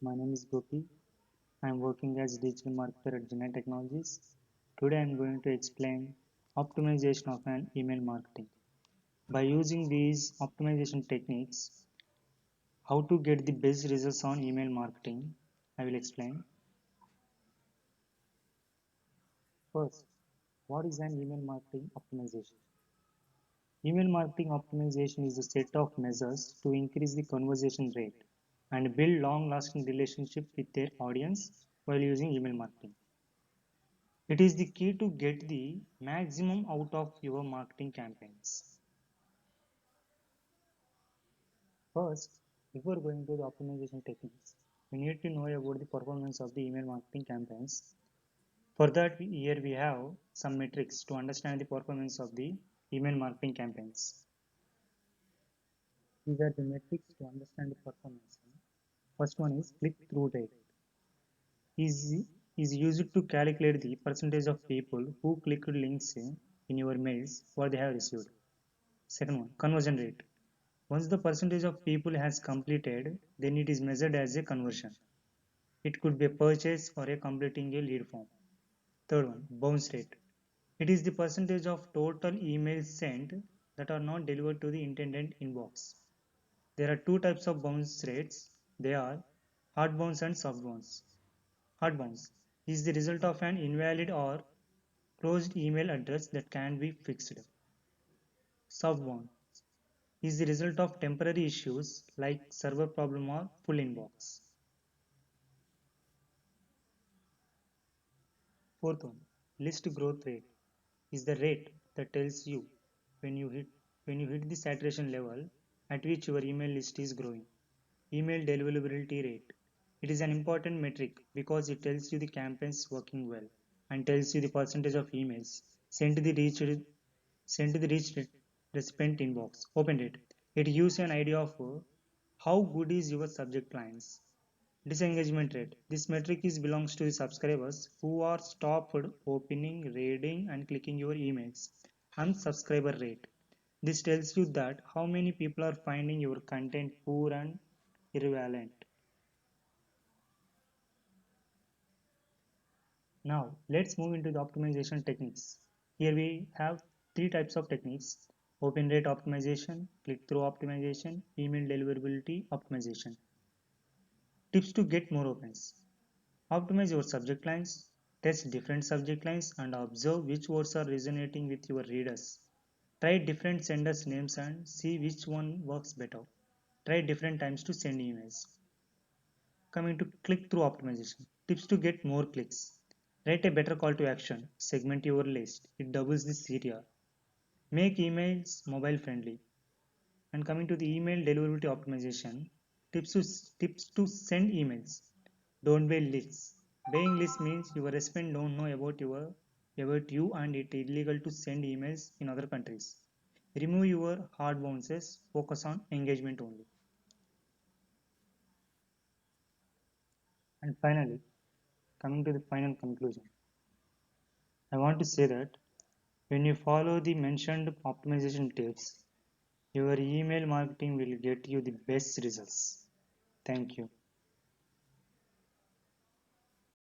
My name is Gopi. I am working as digital marketer at Genie Technologies. Today I am going to explain optimization of an email marketing. By using these optimization techniques, how to get the best results on email marketing, I will explain. First, what is an email marketing optimization? Email marketing optimization is a set of measures to increase the conversation rate and build long-lasting relationships with their audience while using email marketing. It is the key to get the maximum out of your marketing campaigns. First, before going to the optimization techniques, we need to know about the performance of the email marketing campaigns. For that, here we have some metrics to understand the performance of the email marketing campaigns. These are the metrics to understand the performance. First one is click-through rate. Is is used to calculate the percentage of people who clicked links in your mails what they have received. Second one, conversion rate. Once the percentage of people has completed, then it is measured as a conversion. It could be a purchase or a completing a lead form. Third one, bounce rate. It is the percentage of total emails sent that are not delivered to the intended inbox. There are two types of bounce rates. They are hard bounce and soft bounce. Hard bounce is the result of an invalid or closed email address that can be fixed. Soft bounce is the result of temporary issues like server problem or full inbox. Fourth one, list growth rate is the rate that tells you when you hit the saturation level at which your email list is growing. Email deliverability rate. It is an important metric because it tells you the campaigns working well and tells you the percentage of emails sent to the reached recipient inbox. Open rate. It gives you an idea of how good is your subject lines. Disengagement rate. This metric belongs to the subscribers who are stopped opening, reading, and clicking your emails. Unsubscriber rate. This tells you that how many people are finding your content poor and irrelevant. Now, let's move into the optimization techniques. Here we have three types of techniques: open rate optimization, click-through optimization, email deliverability optimization. Tips to get more opens. Optimize your subject lines, test different subject lines and observe which words are resonating with your readers. Try different senders names and see which one works better. Try different times to send emails. Coming to click-through optimization. Tips to get more clicks. Write a better call to action. Segment your list. It doubles the CTR. Make emails mobile friendly. And coming to the email deliverability optimization. Tips to send emails. Don't buy lists. Buying lists means your recipient don't know about you and it is illegal to send emails in other countries. Remove your hard bounces. Focus on engagement only. And finally, coming to the final conclusion, I want to say that when you follow the mentioned optimization tips, your email marketing will get you the best results. Thank you.